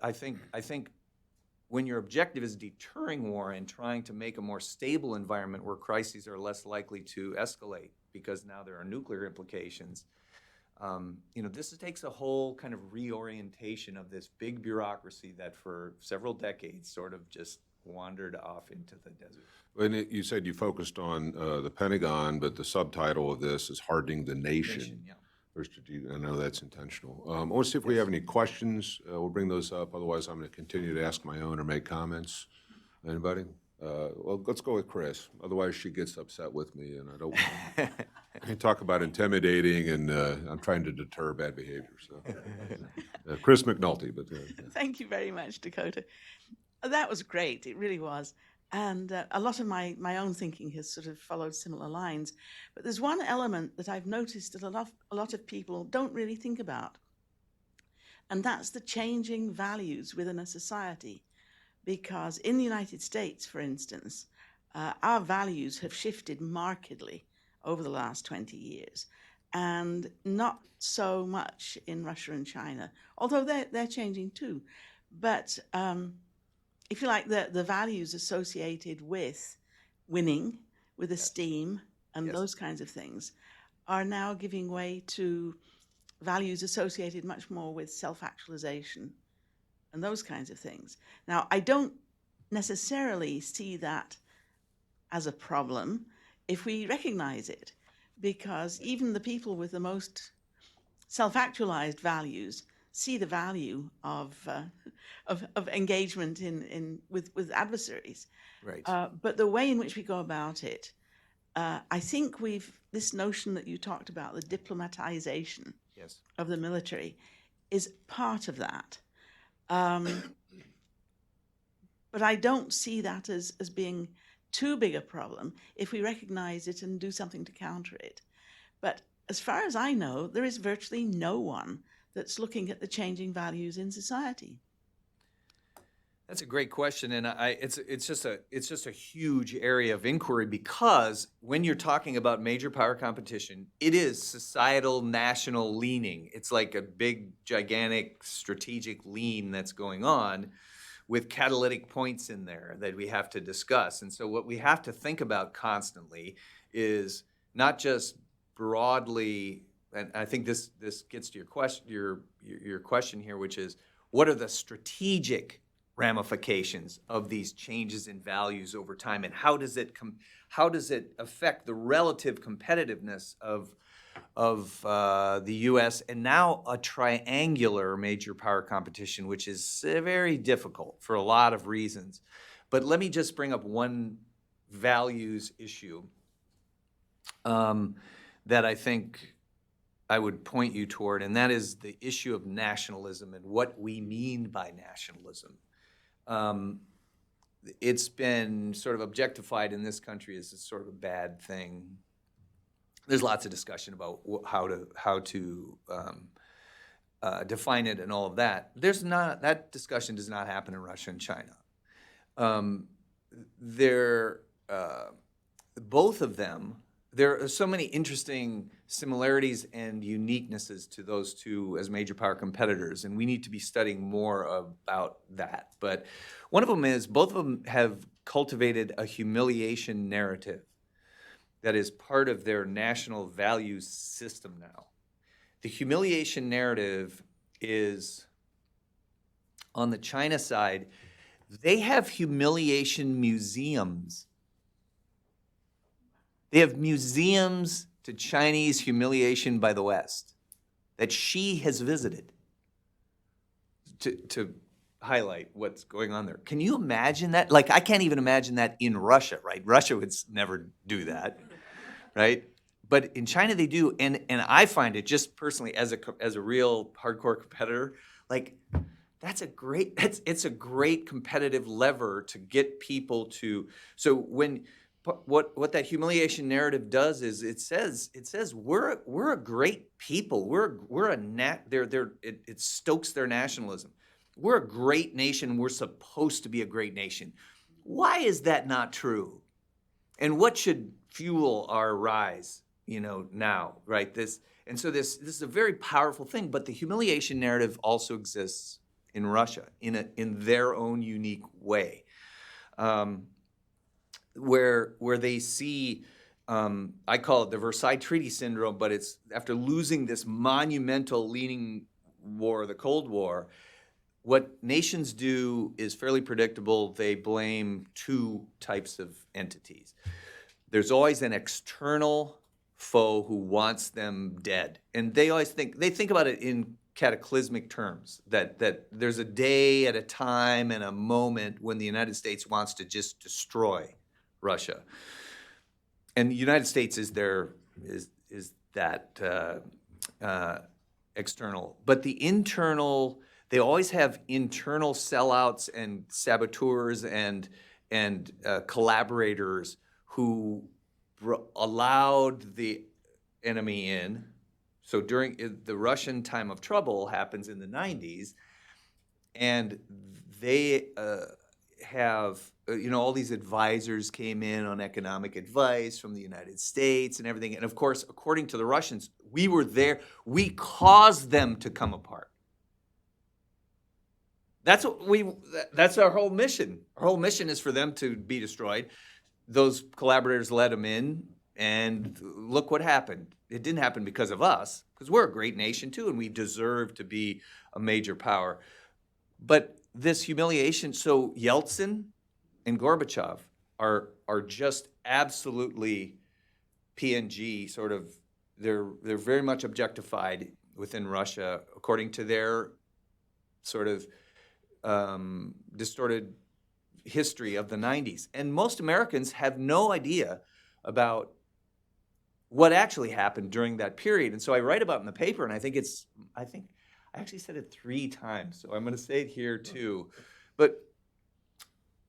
I think when your objective is deterring war and trying to make a more stable environment where crises are less likely to escalate because now there are nuclear implications, this takes a whole kind of reorientation of this big bureaucracy that for several decades sort of just wandered off into the desert. And you said you focused on the Pentagon, but the subtitle of this is Hardening the Nation. Yeah. I know that's intentional. I want to see if we have any questions. We'll bring those up. Otherwise, I'm going to continue to ask my own or make comments. Anybody? Well, let's go with Chris. Otherwise, she gets upset with me, and I don't want to talk about intimidating, and I'm trying to deter bad behavior. So, Chris McNulty. But Thank you very much, Dakota. That was great. It really was. And a lot of my own thinking has sort of followed similar lines. But there's one element that I've noticed that a lot of people don't really think about. And that's the changing values within a society. Because in the United States, for instance, our values have shifted markedly over the last 20 years. And not so much in Russia and China, although they're changing too. But if you like, the values associated with winning, with esteem, and those kinds of things are now giving way to values associated much more with self-actualization and those kinds of things. Now, I don't necessarily see that as a problem if we recognize it, because even the people with the most self-actualized values see the value of engagement with adversaries. Right. But the way in which we go about it, I think this notion that you talked about, the diplomatization of the military, is part of that. But I don't see that as being too big a problem if we recognize it and do something to counter it. But as far as I know, there is virtually no one that's looking at the changing values in society. That's a great question, and it's just a huge area of inquiry, because when you're talking about major power competition, it is societal, national leaning. It's like a big, gigantic strategic lean that's going on with catalytic points in there that we have to discuss. And so what we have to think about constantly is not just broadly, and I think this gets to your question here, which is, what are the strategic ramifications of these changes in values over time, and how does it affect the relative competitiveness of the U.S. and now a triangular major power competition, which is very difficult for a lot of reasons. But let me just bring up one values issue that I think I would point you toward, and that is the issue of nationalism and what we mean by nationalism. It's been sort of objectified in this country as a sort of a bad thing. There's lots of discussion about how to define it and all of that. That discussion does not happen in Russia and China. Both of them, there are so many interesting similarities and uniquenesses to those two as major power competitors, and we need to be studying more about that. But one of them is both of them have cultivated a humiliation narrative that is part of their national values system now. The humiliation narrative is, on the China side, they have humiliation museums. They have museums to Chinese humiliation by the West that Xi has visited to highlight what's going on there. Can you imagine that? Like, I can't even imagine that in Russia, right? Russia would never do that, right? But in China they do, and I find it, just personally as a real hardcore competitor, like it's a great competitive lever to get people to. So when what that humiliation narrative does is it says we're a great people. It stokes their nationalism. We're a great nation. We're supposed to be a great nation. Why is that not true? And what should fuel our rise, now, right? This is a very powerful thing, but the humiliation narrative also exists in Russia in their own unique way. Where they see, I call it the Versailles Treaty Syndrome, but it's after losing this monumental leading war, the Cold War, what nations do is fairly predictable. They blame two types of entities. There's always an external foe who wants them dead. And they think about it in cataclysmic terms, that there's a day at a time and a moment when the United States wants to just destroy Russia. And the United States is that external. But the internal, they always have internal sellouts and saboteurs and collaborators who allowed the enemy in. So during the Russian time of trouble happens in the 90s, and they have, all these advisors came in on economic advice from the United States and everything. And of course, according to the Russians, we were there. We caused them to come apart. That's our whole mission. Our whole mission is for them to be destroyed. Those collaborators let them in, and look what happened. It didn't happen because of us, because we're a great nation too, and we deserve to be a major power. But this humiliation, so Yeltsin and Gorbachev are just absolutely PNG, sort of, they're very much objectified within Russia, according to their sort of distorted history of the 90s. And most Americans have no idea about what actually happened during that period. And so I write about it in the paper, and I actually said it 3 times, so I'm going to say it here too. But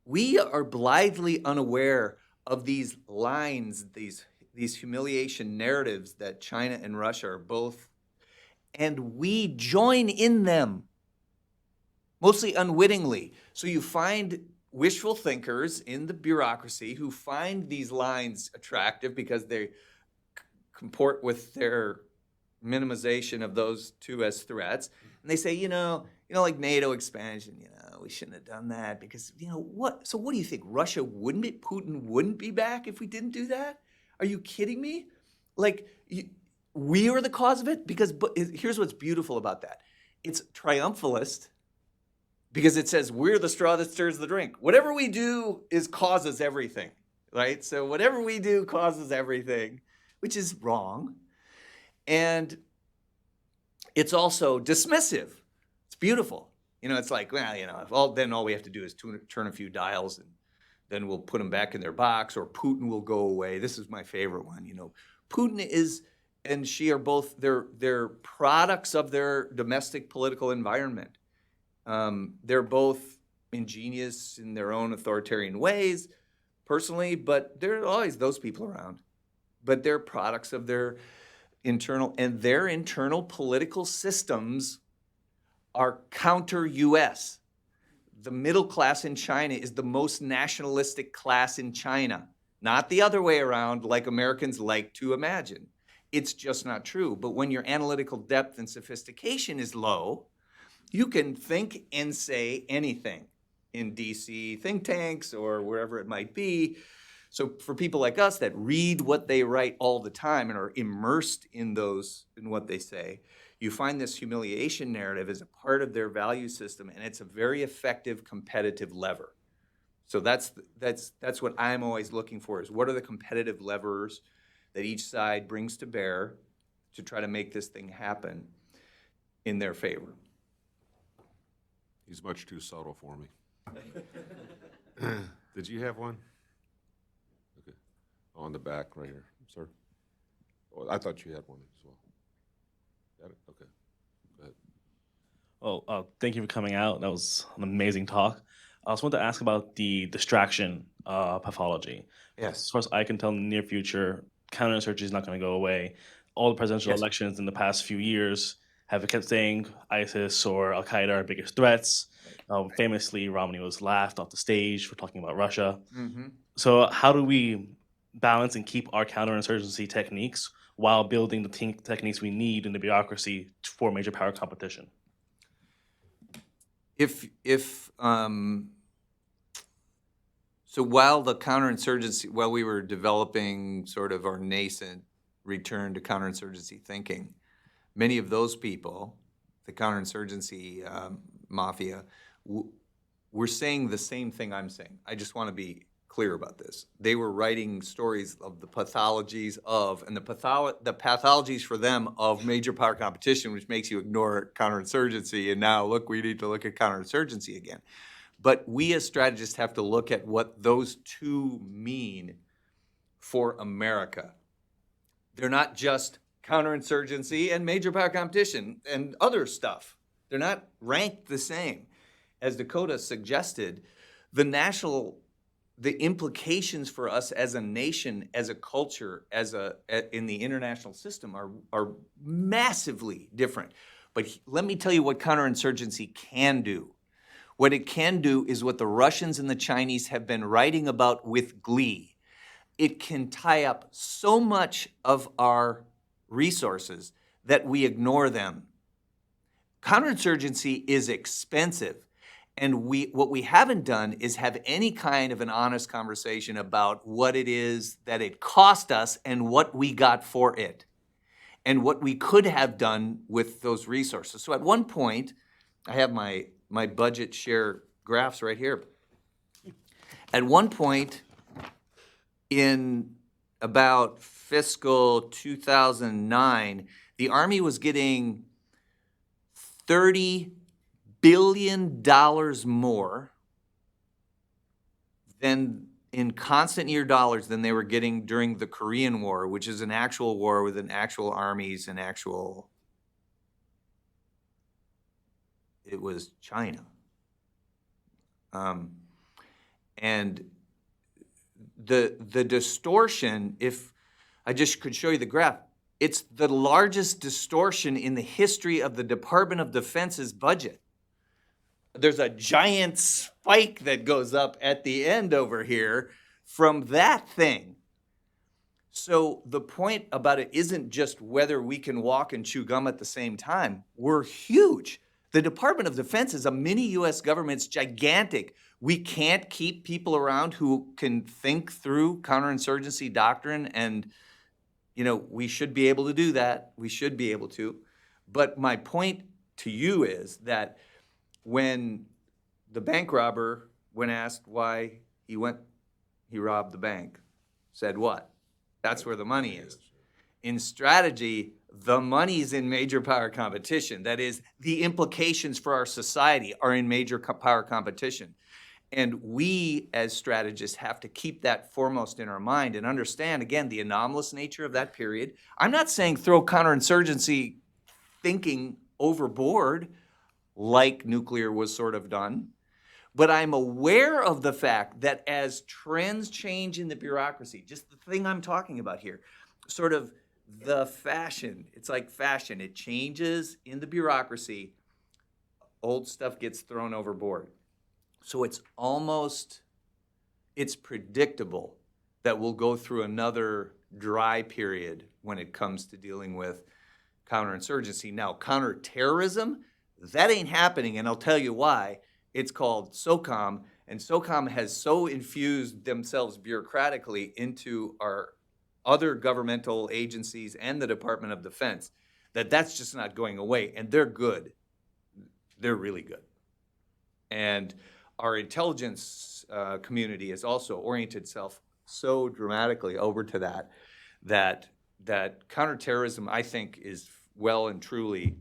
we are blithely unaware of these lines, these humiliation narratives that China and Russia are both, and we join in them, mostly unwittingly. So you find wishful thinkers in the bureaucracy who find these lines attractive because they comport with their minimization of those two as threats. And they say, like NATO expansion, we shouldn't have done that because, what? So what do you think? Putin wouldn't be back if we didn't do that? Are you kidding me? Like, we are the cause of it? But here's what's beautiful about that. It's triumphalist because it says we're the straw that stirs the drink. Whatever we do causes everything, right? So whatever we do causes everything, which is wrong. And it's also dismissive. It's beautiful. It's like, well, then all we have to do is turn a few dials and then we'll put them back in their box, or Putin will go away. This is my favorite one. Putin and Xi are both, they're products of their domestic political environment. They're both ingenious in their own authoritarian ways, personally, but there are always those people around. But they're products of their internal political systems are counter-U.S. The middle class in China is the most nationalistic class in China, not the other way around like Americans like to imagine. It's just not true. But when your analytical depth and sophistication is low, you can think and say anything in DC think tanks or wherever it might be. So for people like us that read what they write all the time and are immersed in what they say, you find this humiliation narrative as a part of their value system, and it's a very effective competitive lever. So that's what I'm always looking for, is what are the competitive levers that each side brings to bear to try to make this thing happen in their favor. He's much too subtle for me. Did you have one? Okay. On the back right here, sir. Oh, I thought you had one as well. Got it? Okay. Go ahead. Thank you for coming out. That was an amazing talk. I also want to ask about the distraction pathology. Yes. As far as I can tell, in the near future, counterinsurgency is not going to go away. All the presidential Yes. elections in the past few years have kept saying ISIS or Al Qaeda are biggest threats. Famously, Romney was laughed off the stage for talking about Russia. Mm-hmm. So how do we balance and keep our counterinsurgency techniques while building the techniques we need in the bureaucracy for major power competition? So while while we were developing sort of our nascent return to counterinsurgency thinking, many of those people, the counterinsurgency mafia, were saying the same thing I'm saying. I just want to be clear about this. They were writing stories of the pathologies of, and the pathologies for them of major power competition, which makes you ignore counterinsurgency. And now, look, we need to look at counterinsurgency again. But we as strategists have to look at what those two mean for America. They're not just counterinsurgency and major power competition and other stuff. They're not ranked the same. As Dakota suggested, the implications for us as a nation, as a culture, in the international system are massively different. But let me tell you what counterinsurgency can do. What it can do is what the Russians and the Chinese have been writing about with glee. It can tie up so much of our resources that we ignore them. Counterinsurgency is expensive. And what we haven't done is have any kind of an honest conversation about what it is that it cost us and what we got for it, and what we could have done with those resources. So at one point, I have my budget share graphs right here. At one point in about fiscal 2009, the Army was getting $30 billion more than in constant year dollars than they were getting during the Korean War, which is an actual war with an actual armies and it was China. And the distortion, if I just could show you the graph, it's the largest distortion in the history of the Department of Defense's budget. There's a giant spike that goes up at the end over here from that thing. So the point about it isn't just whether we can walk and chew gum at the same time. We're huge. The Department of Defense is a mini U.S. government. It's gigantic. We can't keep people around who can think through counterinsurgency doctrine, and we should be able to do that. We should be able to. But my point to you is that when the bank robber, when asked why he robbed the bank, said what? That's where the money is. In strategy, the money's in major power competition. That is, the implications for our society are in major power competition. And we, as strategists, have to keep that foremost in our mind and understand, again, the anomalous nature of that period. I'm not saying throw counterinsurgency thinking overboard like nuclear was sort of done, but I'm aware of the fact that as trends change in the bureaucracy, just the thing I'm talking about here, sort of the fashion, it's like fashion, it changes in the bureaucracy, old stuff gets thrown overboard. So it's predictable that we'll go through another dry period when it comes to dealing with counterinsurgency. Now, counterterrorism, that ain't happening, and I'll tell you why. It's called SOCOM, and SOCOM has so infused themselves bureaucratically into our other governmental agencies and the Department of Defense that that's just not going away, and they're good. They're really good. And our intelligence community has also oriented itself so dramatically over to that counterterrorism, I think, is well and truly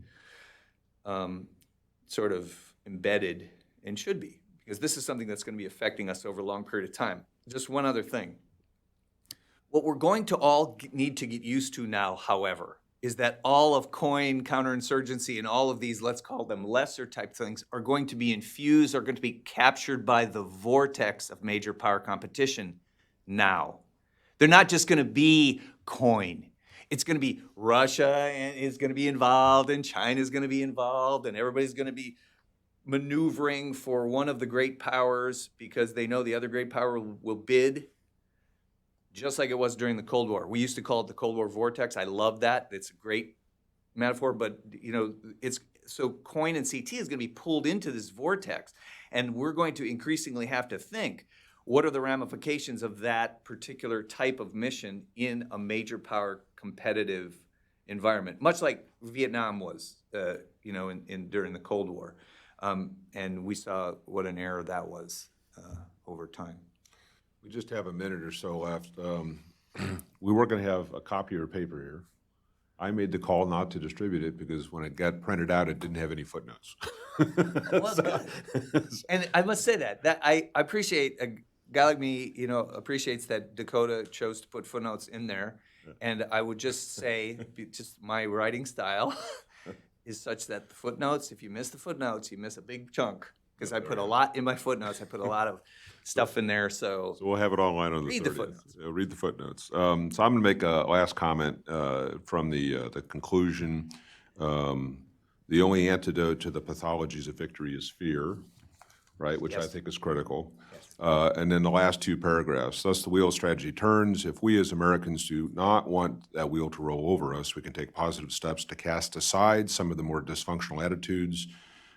sort of embedded and should be, because this is something that's going to be affecting us over a long period of time. Just one other thing. What we're going to all need to get used to now, however, is that all of COIN, counterinsurgency, and all of these, let's call them lesser type things, are going to be infused, are going to be captured by the vortex of major power competition now. They're not just going to be COIN. It's going to be Russia and is going to be involved, and China's going to be involved, and everybody's going to be maneuvering for one of the great powers because they know the other great power will bid, just like it was during the Cold War. We used to call it the Cold War vortex. I love that. It's a great metaphor, but so COIN and CT is going to be pulled into this vortex, and we're going to increasingly have to think, what are the ramifications of that particular type of mission in a major power competitive environment, much like Vietnam was, during the Cold War. And we saw what an error that was over time. We just have a minute or so left. We were going to have a copy of your paper here. I made the call not to distribute it because when it got printed out, it didn't have any footnotes. Well, good. And I must say that I appreciate a guy like me, appreciates that Dakota chose to put footnotes in there. And I would just say, just my writing style is such that the footnotes, if you miss the footnotes, you miss a big chunk. Because I put a lot in my footnotes. I put a lot of stuff in there, so we'll have it online on the 30th. Read the footnotes. Read the footnotes. So I'm going to make a last comment from the conclusion. The only antidote to the pathologies of victory is fear, right, which I think is critical. And then the last two paragraphs. Thus the wheel of strategy turns. If we as Americans do not want that wheel to roll over us, we can take positive steps to cast aside some of the more dysfunctional attitudes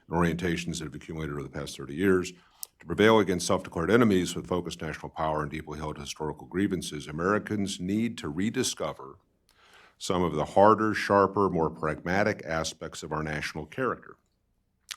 and orientations that have accumulated over the past 30 years. To prevail against self-declared enemies with focused national power and deeply held historical grievances, Americans need to rediscover some of the harder, sharper, more pragmatic aspects of our national character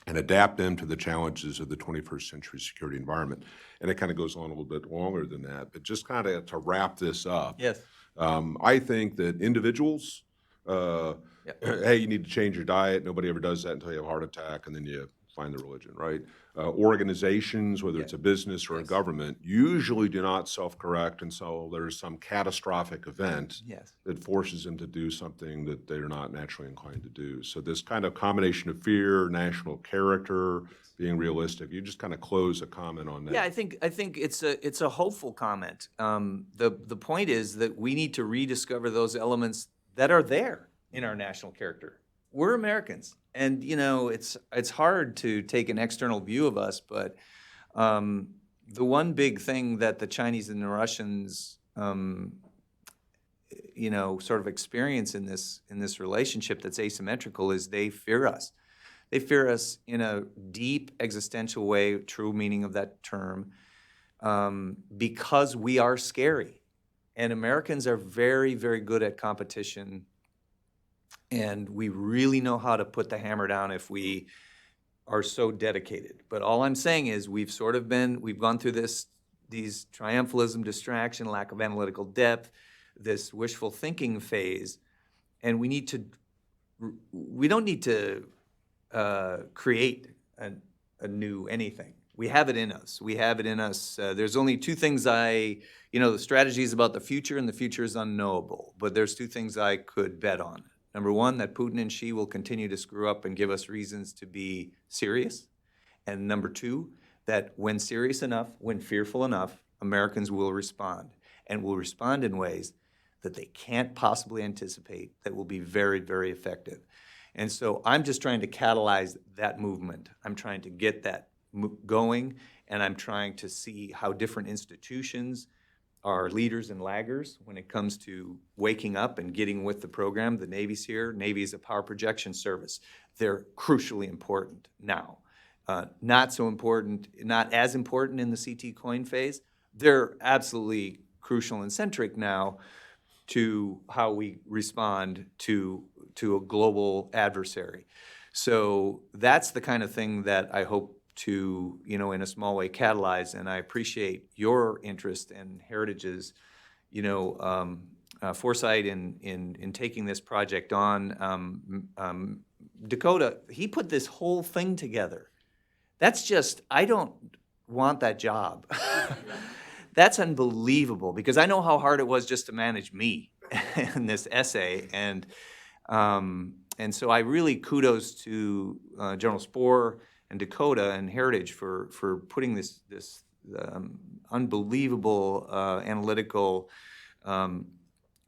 and adapt them to the challenges of the 21st century security environment. And it kind of goes on a little bit longer than that, but just kind of to wrap this up. Yes. I think that individuals, hey, you need to change your diet. Nobody ever does that until you have a heart attack, and then you find the religion, right? Organizations, whether it's a business or a government, usually do not self-correct until there's some catastrophic event that forces them to do something that they're not naturally inclined to do. So this kind of combination of fear, national character, being realistic, you just kind of close a comment on that. Yeah, I think it's a hopeful comment. The point is that we need to rediscover those elements that are there in our national character. We're Americans, and it's hard to take an external view of us, but the one big thing that the Chinese and the Russians sort of experience in this relationship that's asymmetrical is they fear us. They fear us in a deep existential way, true meaning of that term, because we are scary. And Americans are very, very good at competition, and we really know how to put the hammer down if we are so dedicated. But all I'm saying is we've gone through these triumphalism, distraction, lack of analytical depth, this wishful thinking phase, and we need to we don't need to create a new anything. We have it in us. We have it in us. There's only two things the strategy is about the future, and the future is unknowable. But there's two things I could bet on. Number one, that Putin and Xi will continue to screw up and give us reasons to be serious. And number two, that when serious enough, when fearful enough, Americans will respond, and will respond in ways that they can't possibly anticipate that will be very, very effective. And so I'm just trying to catalyze that movement. I'm trying to get that going, and I'm trying to see how different institutions are leaders and laggers when it comes to waking up and getting with the program. The Navy's here. Navy is a power projection service. They're crucially important now. Not so important, not as important in the CT coin phase. They're absolutely crucial and centric now to how we respond to a global adversary. So that's the kind of thing that I hope to, in a small way, catalyze, and I appreciate your interest and Heritage's, foresight in taking this project on. Dakota, he put this whole thing together. That's just, I don't want that job. That's unbelievable, because I know how hard it was just to manage me in this essay, and so I really kudos to General Spohr and Dakota and Heritage for putting this unbelievable analytical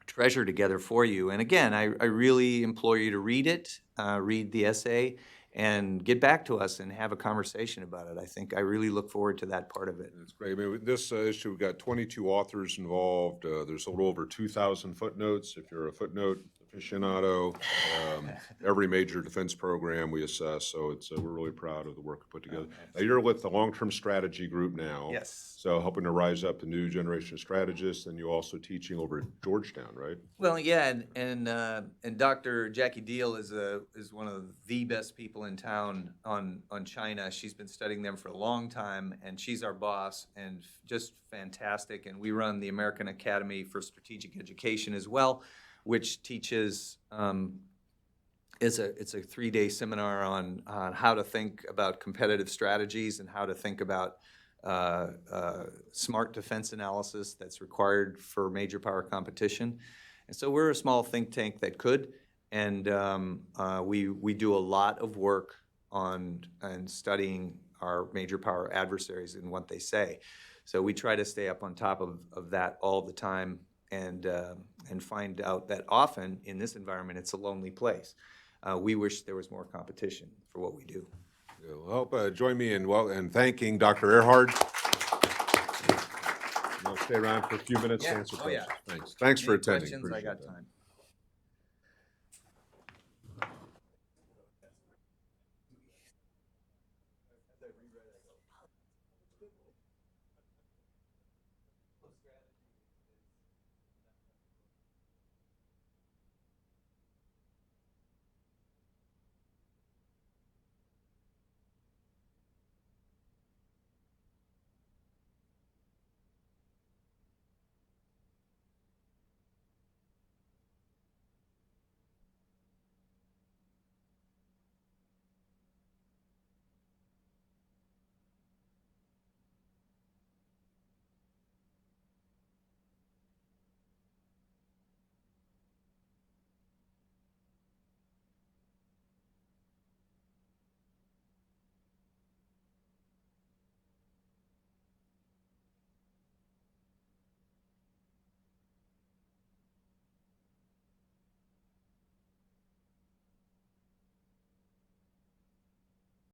treasure together for you. And again, I really implore you to read it, read the essay, and get back to us and have a conversation about it. I really look forward to that part of it. That's great. I mean, with this issue, we've got 22 authors involved. There's a little over 2,000 footnotes. If you're a footnote aficionado, every major defense program we assess, so we're really proud of the work we put together. Now, you're with the long-term strategy group now. Yes. So helping to rise up the new generation of strategists, and you're also teaching over at Georgetown, right? Well, yeah, and Dr. Jackie Deal is one of the best people in town on China. She's been studying them for a long time, and she's our boss, and just fantastic. And we run the American Academy for Strategic Education as well, which teaches it's a 3-day seminar on how to think about competitive strategies and how to think about smart defense analysis that's required for major power competition. And so we're a small think tank that could, and we do a lot of work on studying our major power adversaries and what they say. So we try to stay up on top of that all the time, and find out that often in this environment it's a lonely place. We wish there was more competition for what we do. Yeah, well, help join me in thanking Dr. Ehrhard. I'll stay around for a few minutes to answer questions. Thanks. Thanks for attending. Questions? I got Appreciate that. time.